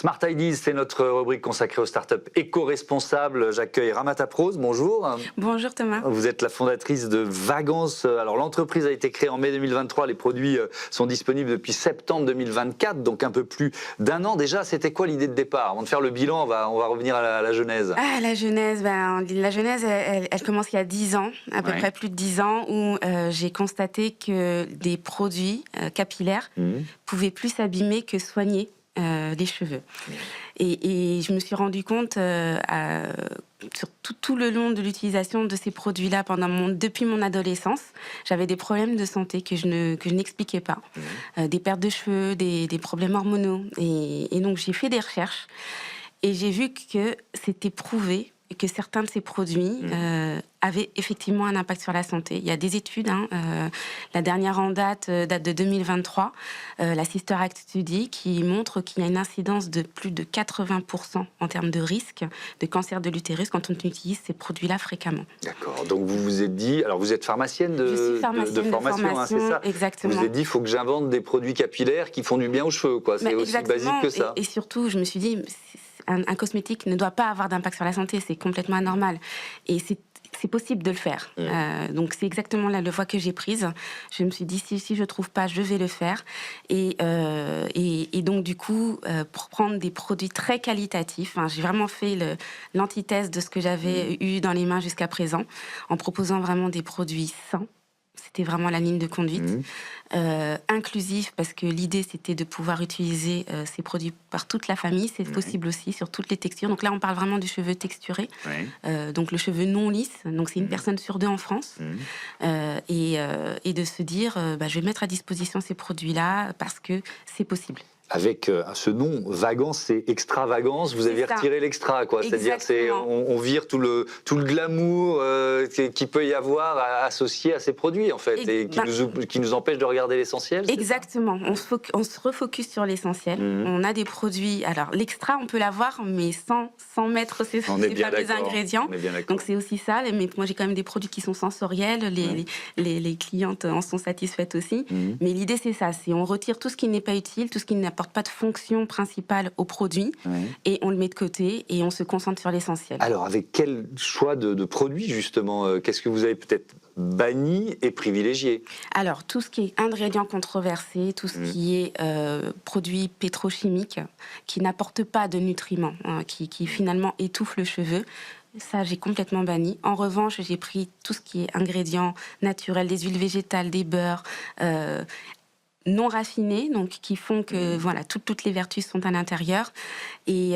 Smart Ideas, c'est notre rubrique consacrée aux startups éco-responsables. J'accueille Ramata Prose, bonjour. Bonjour Thomas. Vous êtes la fondatrice de Vagance. Alors l'entreprise a été créée en mai 2023, les produits sont disponibles depuis septembre 2024, donc un peu plus d'un an. Déjà, c'était quoi l'idée de départ? Avant de faire le bilan, on va revenir à la genèse. La genèse, elle commence il y a 10 ans, à peu près plus de 10 ans, où j'ai constaté que des produits capillaires pouvaient plus s'abîmer que soigner les cheveux. Et je me suis rendu compte sur tout le long de l'utilisation de ces produits-là depuis mon adolescence, j'avais des problèmes de santé que je n'expliquais pas. Des pertes de cheveux, des problèmes hormonaux. Et donc j'ai fait des recherches et j'ai vu que c'était prouvé que certains de ces produits avaient effectivement un impact sur la santé. Il y a des études, la dernière en date de 2023, la Sister Act Study, qui montre qu'il y a une incidence de plus de 80% en termes de risque de cancer de l'utérus quand on utilise ces produits-là fréquemment. D'accord, donc vous vous êtes dit, alors vous êtes pharmacienne de formation, c'est ça? Exactement. Vous vous êtes dit, il faut que j'invente des produits capillaires qui font du bien aux cheveux, quoi. C'est aussi basique que ça. Et surtout, je me suis dit, un cosmétique ne doit pas avoir d'impact sur la santé, c'est complètement anormal. Et c'est possible de le faire. Donc c'est exactement la voie que j'ai prise. Je me suis dit, si je ne trouve pas, je vais le faire. Et donc du coup, pour prendre des produits très qualitatifs, j'ai vraiment fait l'antithèse de ce que j'avais eu dans les mains jusqu'à présent, en proposant vraiment des produits sains. C'était vraiment la ligne de conduite. Inclusif, parce que l'idée, c'était de pouvoir utiliser ces produits par toute la famille. C'est possible aussi, sur toutes les textures. Donc là, on parle vraiment du cheveu texturé. Donc le cheveu non lisse. Donc c'est une personne sur deux en France. Et de se dire, je vais mettre à disposition ces produits-là parce que c'est possible. Avec ce nom, Vagance, c'est extravagance. Vous avez retiré l'extra, quoi. C'est-à-dire, on vire tout le glamour qui peut y avoir associé à ces produits, en fait, et qui nous empêche de regarder l'essentiel. Exactement. On se refocus sur l'essentiel. On a des produits. Alors, l'extra, on peut l'avoir, mais sans mettre ces fameux ingrédients. Donc, c'est aussi ça. Mais moi, j'ai quand même des produits qui sont sensoriels. Les clientes en sont satisfaites aussi. Mais l'idée, c'est ça. On retire tout ce qui n'est pas utile, tout ce qui n'apporte pas de fonction principale au produit, et on le met de côté et on se concentre sur l'essentiel. Alors, avec quel choix de produits, justement, qu'est-ce que vous avez peut-être banni et privilégié? Alors, tout ce qui est ingrédients controversés, tout ce qui est produits pétrochimiques qui n'apportent pas de nutriments, qui finalement étouffent le cheveu, ça, j'ai complètement banni. En revanche, j'ai pris tout ce qui est ingrédients naturels, des huiles végétales, des beurres, non raffinés, donc qui font que toutes les vertus sont à l'intérieur. Et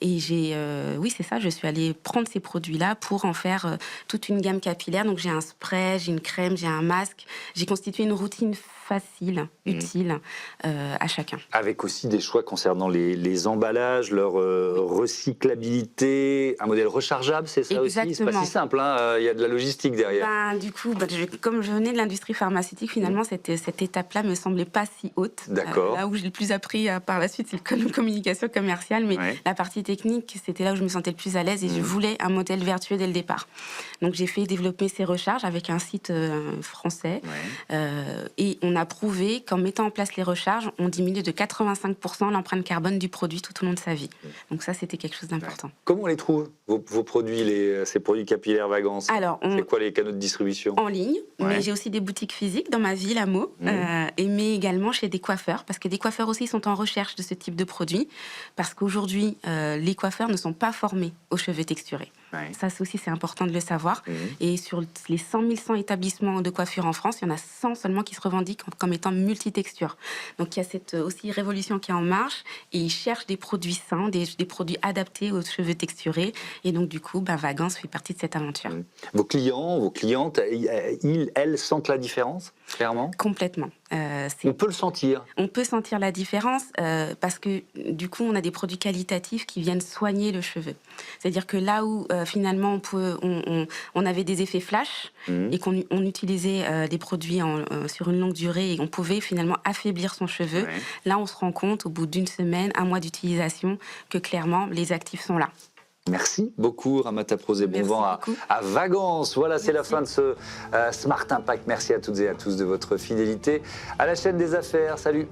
oui, c'est ça, je suis allée prendre ces produits-là pour en faire toute une gamme capillaire. Donc j'ai un spray, j'ai une crème, j'ai un masque. J'ai constitué une routine facile, utile à chacun. Avec aussi des choix concernant les emballages, leur recyclabilité, un modèle rechargeable, c'est ça? Exactement. Aussi? C'est pas si simple, il y a de la logistique derrière. Du coup, comme je venais de l'industrie pharmaceutique, finalement, cette étape-là me semblait pas si haute. D'accord. Là où j'ai le plus appris par la suite, c'est la communication commerciale, mais la partie technique, c'était là où je me sentais le plus à l'aise et je voulais un modèle vertueux dès le départ. Donc j'ai fait développer ces recharges avec un site français et on a prouvé qu'en mettant en place les recharges, on diminue de 85% l'empreinte carbone du produit tout au long de sa vie. Donc ça, c'était quelque chose d'important. Comment on les trouve, vos produits, ces produits capillaires Vagance? C'est quoi les canaux de distribution? En ligne, mais j'ai aussi des boutiques physiques dans ma ville, à Meaux, mais également chez des coiffeurs, parce que des coiffeurs aussi sont en recherche de ce type de produit, parce qu'aujourd'hui, les coiffeurs ne sont pas formés aux cheveux texturés. Ça aussi, c'est important de le savoir. Et sur les 100 100 établissements de coiffure en France, il y en a 100 seulement qui se revendiquent comme étant multitextures. Donc il y a cette aussi révolution qui est en marche et ils cherchent des produits sains, des produits adaptés aux cheveux texturés. Et donc du coup, Vagance fait partie de cette aventure. Vos clients, vos clientes, elles sentent la différence, clairement? Complètement. On peut le sentir. On peut sentir la différence parce que du coup, on a des produits qualitatifs qui viennent soigner le cheveu. C'est-à-dire que là où finalement on avait des effets flash et qu'on utilisait des produits sur une longue durée et on pouvait finalement affaiblir son cheveu, là on se rend compte au bout d'une semaine, un mois d'utilisation que clairement les actifs sont là. Merci beaucoup Ramata Prose et bon vent à Vagance. Voilà, c'est la fin de ce Smart Impact. Merci à toutes et à tous de votre fidélité à la chaîne des affaires. Salut.